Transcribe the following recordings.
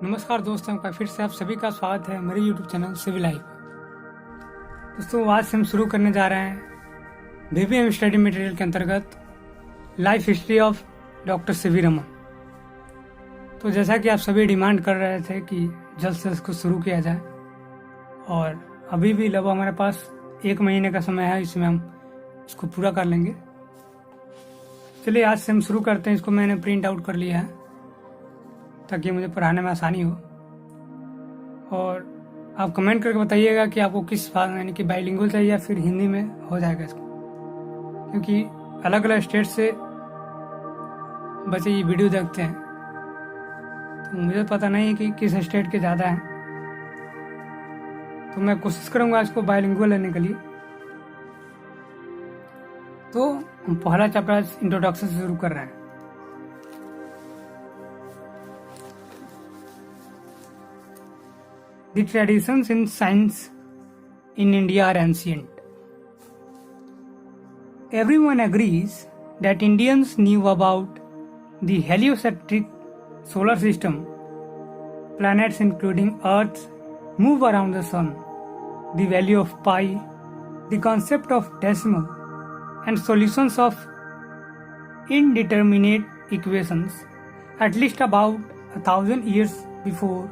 नमस्कार दोस्तों का फिर से आप सभी का स्वागत है मेरे YouTube चैनल सिविल लाइफ। दोस्तों आज से हम शुरू करने जा रहे हैं BBM स्टडी मटेरियल के अंतर्गत life history of doctor CV Raman. तो जैसा कि आप सभी डिमांड कर रहे थे कि जल्द से इसको शुरू किया जाए और अभी भी लगभग हमारे पास 1 महीने का समय है, इसमें हम इसको पूरा कर लेंगे। चलिए आज से हम शुरू करते हैं। इसको मैंने प्रिंट आउट कर लिया है ताकि मुझे पढ़ाने में आसानी हो। और आप कमेंट करके बताइएगा कि आपको किस भाषा यानी कि बाइलिंगुअल चाहिए या फिर हिंदी में हो जाएगा इसको, क्योंकि अलग अलग स्टेट से बच्चे ये वीडियो देखते हैं तो मुझे पता नहीं है कि किस स्टेट के ज़्यादा हैं। तो मैं कोशिश करूँगा इसको बाइलिंगुअल लेने के लिए। तो हम पहला चैप्टर इंट्रोडक्शन से शुरू कर रहे हैं। The traditions in science in India are ancient. Everyone agrees that Indians knew about the heliocentric solar system. Planets including Earth move around the Sun. The value of pi, the concept of decimal, and solutions of indeterminate equations at least about 1,000 years before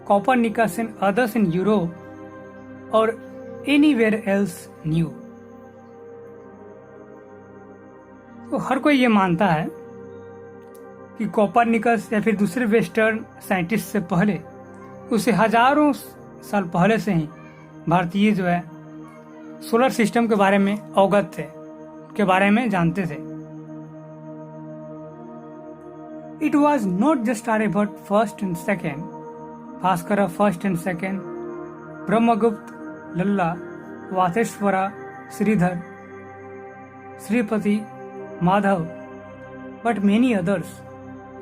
Copernicus and others in Europe or anywhere else knew. तो हर कोई ये मानता है कि Copernicus या फिर दूसरे western scientist से पहले, उसे हजारों साल पहले से ही भारतीय जो है सोलर सिस्टम के बारे में अवगत थे, के बारे में जानते थे। It was not just Aryabhatta first and second, Bhaskara first and second, Brahmagupta, Lalla, Vateshvara, Shridhara, Shripati, Madhava, but many others.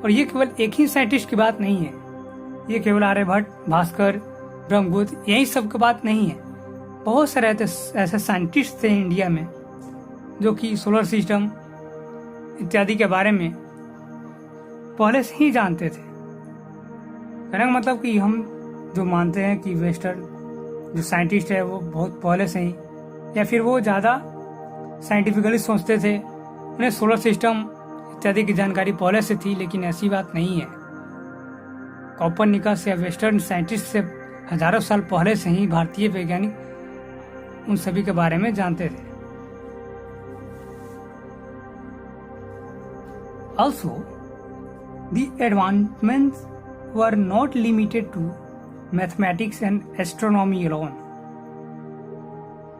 और ये केवल एक ही साइंटिस्ट की बात नहीं है, ये केवल आर्यभट्ट, भास्कर, ब्रह्मगुप्त यही सब की बात नहीं है। बहुत सारे ऐसे साइंटिस्ट थे इंडिया में जो कि सोलर सिस्टम इत्यादि के बारे में पहले से ही जानते थे। कहने का मतलब कि हम जो मानते हैं कि वेस्टर्न जो साइंटिस्ट है वो बहुत पहले से ही या फिर वो ज़्यादा साइंटिफिकली सोचते थे, उन्हें सोलर सिस्टम इत्यादि की जानकारी पहले से थी, लेकिन ऐसी बात नहीं है। कोपरनिकस या वेस्टर्न साइंटिस्ट से हजारों साल पहले से ही भारतीय वैज्ञानिक उन सभी के बारे में जानते थे। Also the advancements were not limited to mathematics and astronomy alone.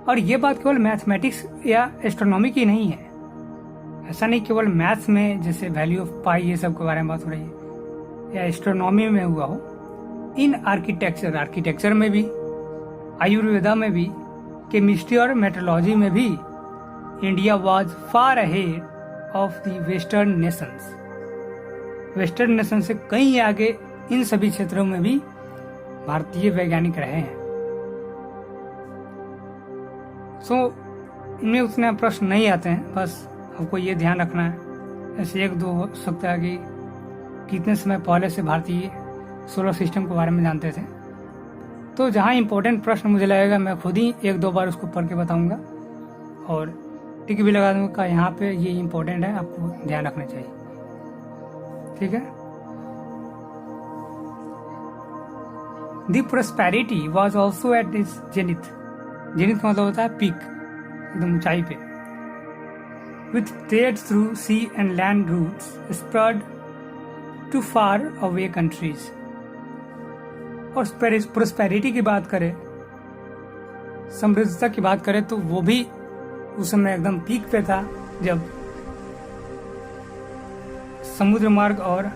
और ये बात केवल मैथमेटिक्स या एस्ट्रोनॉमी की नहीं है। ऐसा नहीं केवल मैथ्स में जैसे वैल्यू ऑफ पाई ये सब के बारे में बात हो रही है या एस्ट्रोनॉमी में हुआ हो, इन आर्किटेक्चर में भी, आयुर्वेदा में भी, केमिस्ट्री और मेट्रोलॉजी में भी India was far ahead of the western Nations. Western nation से कहीं आगे इन सभी क्षेत्रों में भी भारतीय वैज्ञानिक रहे हैं। इनमें उतने प्रश्न नहीं आते हैं, बस आपको ये ध्यान रखना है। ऐसे 1-2 हो सकता है कि कितने समय पहले से भारतीय सोलर सिस्टम के बारे में जानते थे। तो जहाँ इंपॉर्टेंट प्रश्न मुझे लगेगा मैं खुद ही 1-2 बार उसको पढ़ के बताऊंगा और टिक भी लगा दूंगा यहाँ पे ये इंपॉर्टेंट है, आपको ध्यान रखना चाहिए। ठीक है। The prosperity was also at its zenith. Zenith का मतलब होता है पीक, एकदम ऊंचाई पे। With trade through sea and land routes spread to far away countries. और prosperity की बात करें, समृद्धता की बात करें तो वो भी उस समय एकदम पीक पे था, जब समुद्र मार्ग और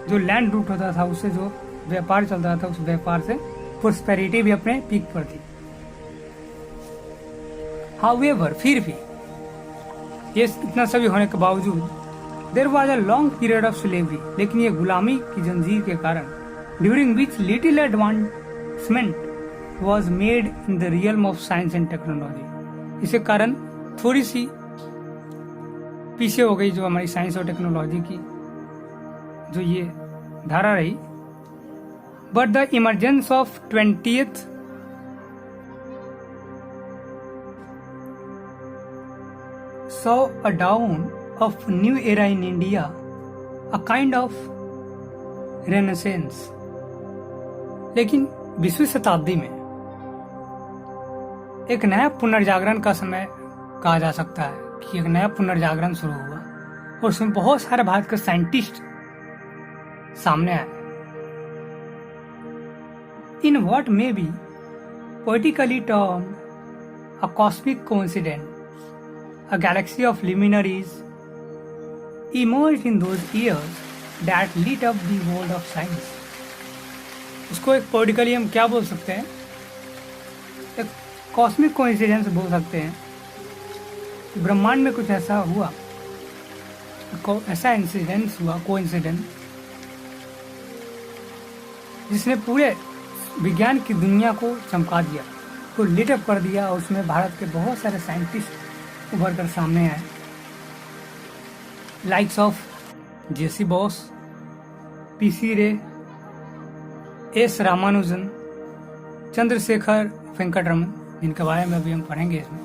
जो लैंड रूट होता था उससे जो व्यापार चलता था, उस व्यापार से प्रोस्पेरिटी भी अपने पीक पर थी। हाउएवर फिर भी ये इतना सभी होने के बावजूद there was a long period of slavery, लेकिन ये गुलामी की जंजीर के कारण during which little advancement was made in the realm of science and technology. इसके कारण थोड़ी सी पीछे हो गई जो हमारी साइंस और टेक्नोलॉजी की जो ये धारा रही but the emergence of 20th saw a dawn of new era in India, a kind of renaissance. लेकिन 20वीं शताब्दी में एक नया पुनर्जागरण का समय कहा जा सकता है कि एक नया पुनर्जागरण शुरू हुआ और उसमें बहुत सारे भारत के साइंटिस्ट सामने आए. In what may be poetically termed a cosmic coincidence, a galaxy of luminaries emerged in those years that lit up the world of science. उसको एक पोएटिकली हम क्या बोल सकते हैं, एक कॉस्मिक कोइंसिडेंस बोल सकते हैं. ब्रह्मांड में कुछ ऐसा हुआ, ऐसा इंसिडेंस हुआ, कोइंसिडेंस, जिसने पूरे विज्ञान की दुनिया को चमका दिया, को लिट अप कर दिया. और उसमें भारत के बहुत सारे साइंटिस्ट उभर कर सामने आए, likes of J C Bose, P C Ray, S Ramanujan, Chandrasekhar Venkata Raman, जिनके बारे में अभी हम पढ़ेंगे इसमें.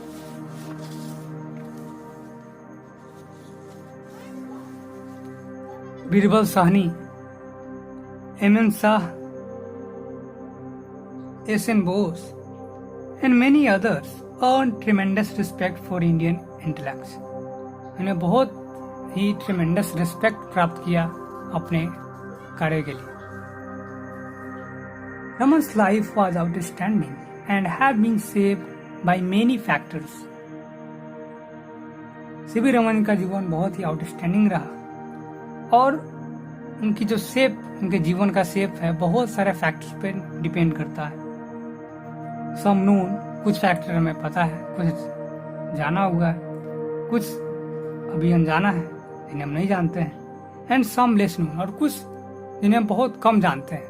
Birbal Sahni, M Shah, S N. Bose and many others earned tremendous respect for Indian intellects. उन्हें बहुत ही tremendous respect प्राप्त किया अपने कार्य के लिए. Raman's life was outstanding and had been shaped by many factors. CV Raman का जीवन बहुत ही आउटस्टैंडिंग रहा और उनकी जो शेप, उनके जीवन का शेप है, बहुत सारे फैक्टर्स पे डिपेंड करता है. सम नोन, कुछ फैक्टर हमें पता है, कुछ जाना हुआ है, कुछ अभी अनजाना है जिन्हें हम नहीं जानते हैं, एंड सम लेस नोन, और कुछ जिन्हें हम बहुत कम जानते हैं.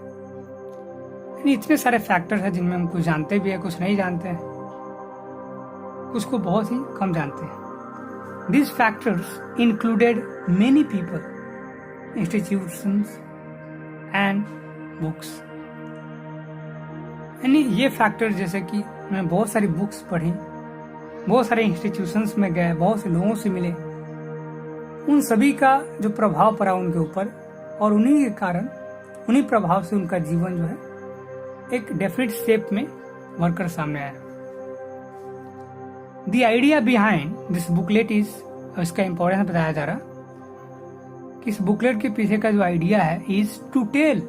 इतने सारे फैक्टर्स हैं जिनमें हम कुछ जानते भी हैं, कुछ नहीं जानते हैं, कुछ को बहुत ही कम जानते हैं. These factors included many people, institutions and books. यानी ये फैक्टर जैसे कि मैं बहुत सारी बुक्स पढ़ी, बहुत सारे इंस्टीट्यूशंस में गए, बहुत से लोगों से मिले, उन सभी का जो प्रभाव पड़ा उनके ऊपर, और उन्हीं के कारण, उन्हीं प्रभाव से उनका जीवन जो है एक डेफिनेट शेप में बनकर सामने आया. The idea behind this booklet is, इसका इंपॉर्टेंस बताया जा रहा कि इस बुकलेट के पीछे का जो आइडिया है, is to tell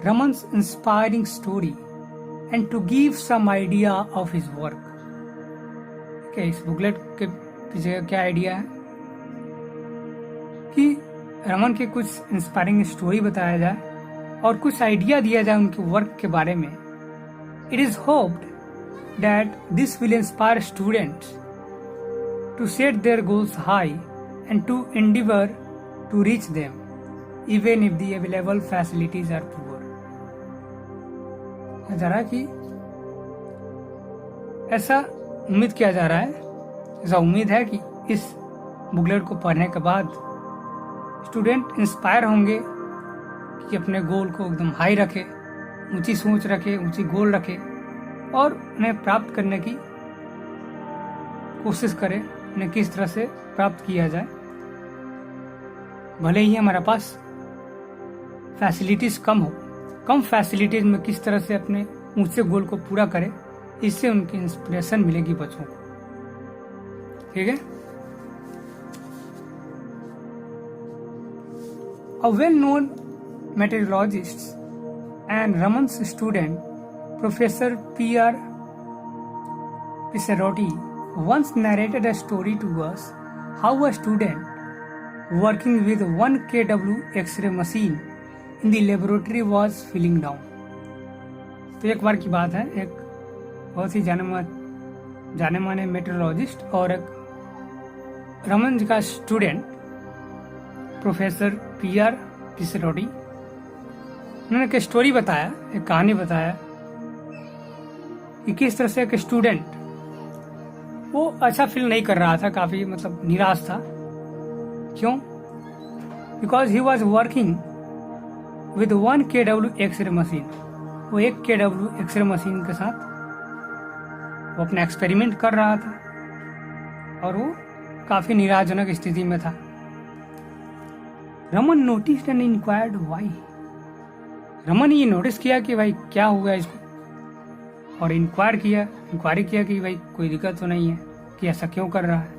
Raman's inspiring story and to give some idea of his work. Okay, इस बुकलेट के पीछे क्या आइडिया है कि रमन के कुछ इंस्पायरिंग स्टोरी बताया जाए और कुछ आइडिया दिया जाए उनके वर्क के बारे में. It is hoped that this will inspire students to set their goals high and to endeavor to reach them, even if the available facilities are poor. जा रहा है कि ऐसा उम्मीद किया जा रहा है, ऐसा उम्मीद है कि इस बुकलेट को पढ़ने के बाद स्टूडेंट इंस्पायर होंगे कि अपने गोल को एकदम हाई रखे, ऊंची सोच रखे, ऊंची गोल रखे और उन्हें प्राप्त करने की कोशिश करें. उन्हें किस तरह से प्राप्त किया जाए, भले ही हमारे पास फैसिलिटीज कम हो, कम फैसिलिटीज में किस तरह से अपने ऊंचे गोल को पूरा करें, इससे उनकी इंस्पिरेशन मिलेगी बच्चों को. ठीक है. A well-known meteorologist and Raman's student, Professor P.R. Pissarotti, once narrated a story to us how a student working with 1 kW X-ray machine in the laboratory was feeling down. तो एक बार की बात है, एक बहुत ही जाने माने मेट्रोलॉजिस्ट और एक रमन जी का स्टूडेंट प्रोफेसर पी.आर. पिसरोटी, उन्होंने एक स्टोरी बताया, एक कहानी बताया कि किस तरह से एक स्टूडेंट वो अच्छा फील नहीं कर रहा था, काफी मतलब निराश था. क्यों? Because he was working with 1 kW X ray machine. वो 1 kW एक्सरे मशीन के साथ वो अपना एक्सपेरिमेंट कर रहा था और वो काफी निराशजनक स्थिति में था। Raman notice and inquired why. Raman ये नोटिस किया कि भाई क्या हुआ इसको, और इंक्वायरी किया कि भाई कोई दिक्कत तो नहीं है, कि ऐसा क्यों कर रहा है।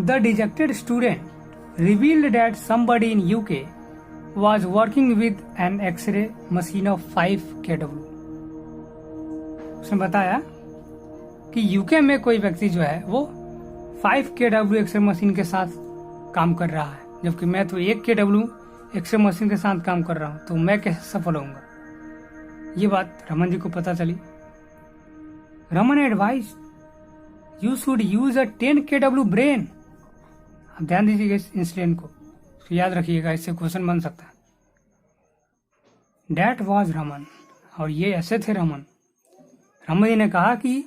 The dejected student revealed that somebody in UK was working with an X-ray machine of 5 kW। उसने बताया कि यूके में कोई व्यक्ति जो है वो 5 kW एक्सरे मशीन के साथ काम कर रहा है, जबकि मैं तो 1 kW एक्सरे मशीन के साथ काम कर रहा हूं, तो मैं कैसे सफल होऊंगा। ये बात रमन जी को पता चली। Raman advise you should use a 10 kW brain. आप ध्यान दीजिएगा इस इंसिडेंट को, याद रखिएगा, इससे क्वेश्चन बन सकता है। डैट वॉज रमन, और ये ऐसे थे रमन। रमन जी ने कहा कि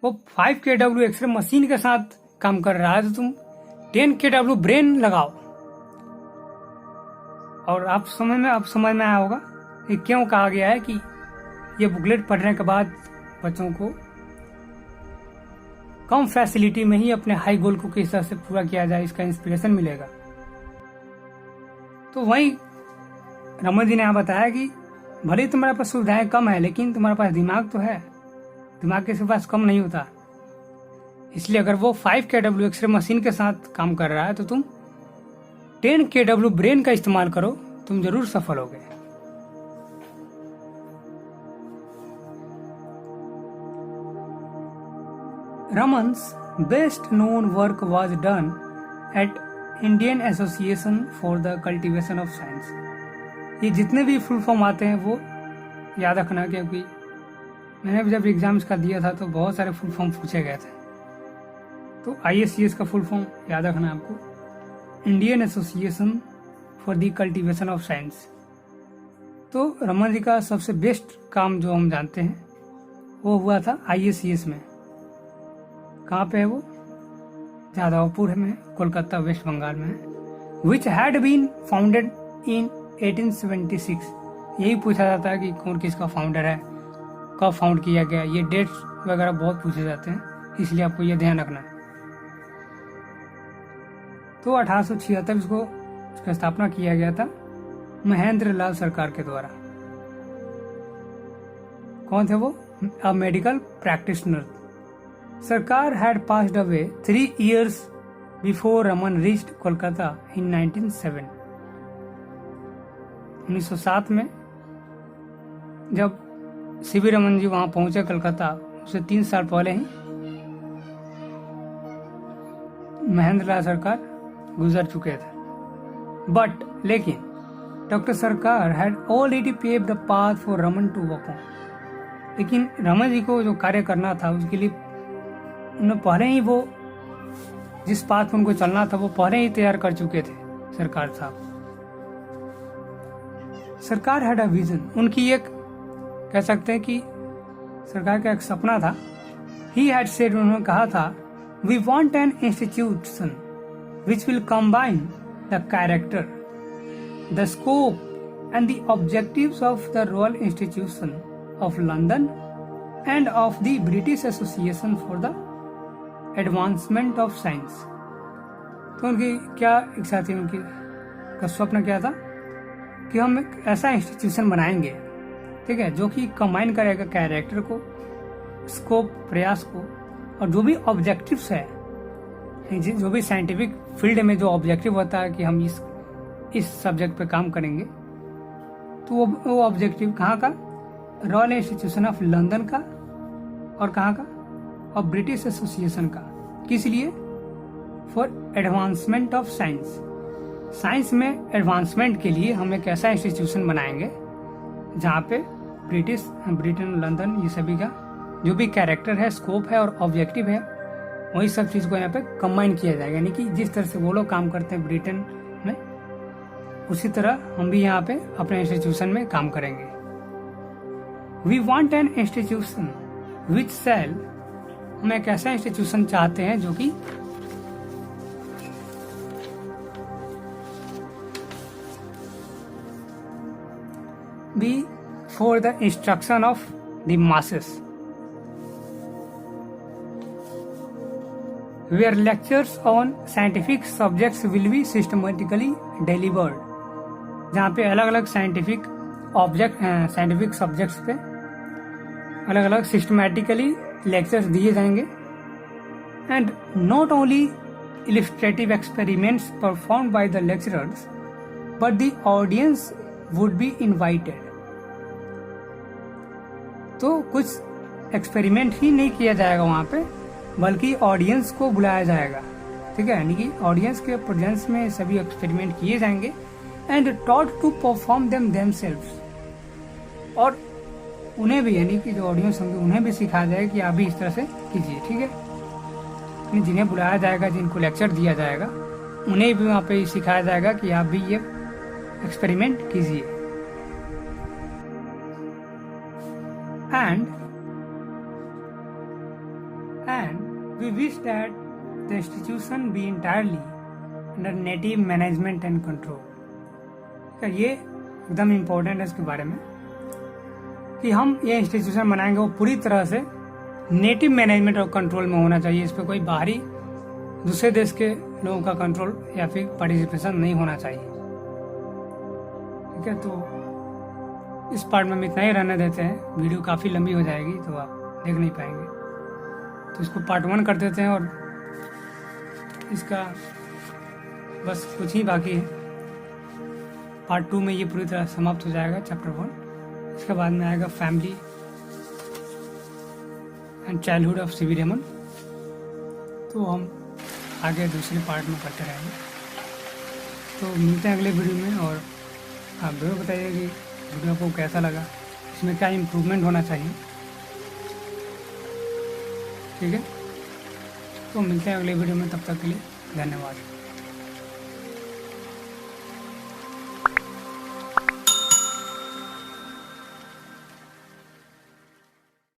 वो 5 kW एक्सरे मशीन के साथ काम कर रहा है, तो तुम 10 kW ब्रेन लगाओ। और आप समझ में आया होगा कि क्यों कहा गया है कि ये बुकलेट पढ़ने के बाद बच्चों को कम फैसिलिटी में ही अपने हाई गोल को किस तरह से पूरा किया जाए, इसका इंस्पिरेशन मिलेगा। तो वही रमन जी ने यहाँ बताया कि भले ही तुम्हारे पास सुविधाएं कम है, लेकिन तुम्हारे पास दिमाग तो है, दिमाग किसी पास कम नहीं होता। इसलिए अगर वो 5 kW एक्सरे मशीन के साथ काम कर रहा है, तो तुम 10 kW ब्रेन का इस्तेमाल करो, तुम जरूर सफल होगे। Raman's best known work was done at Indian Association for the Cultivation of Science। ये जितने भी फुल फॉर्म आते हैं वो याद रखना, क्योंकि मैंने भी जब एग्जाम्स का दिया था तो बहुत सारे फुल फॉर्म पूछे गए थे। तो IACS का फुल फॉर्म याद रखना आपको, Indian association for the cultivation of Science. तो रमन जी का सबसे बेस्ट काम जो हम जानते हैं वो हुआ था IACS में। कहाँ पे है वो? जादवपुर में, कोलकाता, वेस्ट बंगाल में है। Which had been founded in 1876। यही पूछा जाता है कि कौन किसका फाउंडर है, कब फाउंड किया गया, ये डेट्स वगैरह बहुत पूछे जाते हैं, इसलिए आपको ये ध्यान रखना है। तो 1876 इसका स्थापना किया गया था महेंद्र लाल सरकार के द्वारा। कौन थे वो? A medical practitioner. सरकार had passed away 3 years before Raman reached Kolkata in 1907। 1907 में जब सीवी रमन जी वहां पहुंचे कलकत्ता, उससे 3 साल पहले ही महेंद्र लाल सरकार गुजर चुके थे। लेकिन डॉक्टर सरकार had already paved the path for Raman to walk on। लेकिन रमन जी को जो कार्य करना था उसके लिए उन्होंने पहले ही वो जिस पाथ पर उनको चलना था वो पहले ही तैयार कर चुके थे सरकार साहब। सरकार हैड अ विजन। उनकी एक कह सकते हैं कि सरकार का एक सपना था। ही हैड सेड, उन्होंने कहा था, we want an institution which will combine the character, the scope and the objectives of the Royal Institution of London and of the British Association for the Advancement of Science. तो उनकी क्या इच्छा थी, उनकी का स्वप्न क्या था कि हम एक ऐसा इंस्टीट्यूशन बनाएंगे, ठीक है, जो कि कंबाइन करेगा कैरेक्टर को, स्कोप, प्रयास को, और जो भी ऑब्जेक्टिव्स है, जो भी साइंटिफिक फील्ड में जो ऑब्जेक्टिव होता है कि हम इस सब्जेक्ट पे काम करेंगे, तो वो ऑब्जेक्टिव कहाँ का? रॉयल इंस्टीट्यूशन ऑफ लंदन का, और कहाँ का? और ब्रिटिश एसोसिएशन का। किस लिए? For advancement of science. Science में एडवांसमेंट के लिए हम एक ऐसा इंस्टीट्यूशन बनाएंगे जहाँ पे ब्रिटेन, लंदन, ये सभी का जो भी कैरेक्टर है, स्कोप है और ऑब्जेक्टिव है, वही सब चीज को यहाँ पे कंबाइन किया जाएगा। यानी कि जिस तरह से वो लोग काम करते हैं ब्रिटेन में, उसी तरह हम भी यहाँ पे अपने इंस्टीट्यूशन में काम करेंगे। We want an institution which shall, हम एक ऐसा इंस्टीट्यूशन चाहते हैं जो कि be for the instruction of the masses, where lectures on scientific subjects will be systematically delivered, जहाँ पे अलग अलग साइंटिफिक सब्जेक्ट्स पे अलग अलग सिस्टमैटिकली लेक्चर्स दिए जाएंगे, and not only illustrative experiments performed by the lecturers, but the audience would be invited. तो कुछ एक्सपेरिमेंट ही नहीं किया जाएगा वहाँ पे, बल्कि ऑडियंस को बुलाया जाएगा, ठीक है, यानी कि ऑडियंस के प्रेजेंस में सभी एक्सपेरिमेंट किए जाएंगे, and taught to perform them themselves, और उन्हें भी, यानी कि जो ऑडियंस होंगे उन्हें भी सिखाया जाएगा कि आप भी इस तरह से कीजिए, ठीक है। जिन्हें बुलाया जाएगा, जिनको लेक्चर दिया जाएगा, उन्हें भी वहाँ पे सिखाया जाएगा कि आप भी ये एक्सपेरिमेंट कीजिए। And we wish that the institution be entirely under native management and control. ये एकदम इम्पोर्टेंट है इसके बारे में कि हम ये इंस्टीट्यूशन बनाएंगे वो पूरी तरह से नेटिव मैनेजमेंट और कंट्रोल में होना चाहिए। इस पर कोई बाहरी दूसरे देश के लोगों का कंट्रोल या फिर पार्टिसिपेशन नहीं होना चाहिए, ठीक है। तो इस पार्ट में हम इतना ही रहने देते हैं, वीडियो काफ़ी लंबी हो जाएगी तो आप देख नहीं पाएंगे, तो इसको पार्ट 1 कर देते हैं, और इसका बस कुछ ही बाकी है। पार्ट 2 में ये पूरी तरह समाप्त हो जाएगा चैप्टर 1। इसके बाद में आएगा family and childhood of C V Raman. तो हम आगे दूसरे पार्ट में करते रहेंगे। तो मिलते हैं अगले वीडियो में, और आप जरूर बताइए कि वीडियो को कैसा लगा, इसमें क्या इम्प्रूवमेंट होना चाहिए, ठीक है। तो मिलते हैं अगले वीडियो में, तब तक के लिए धन्यवाद।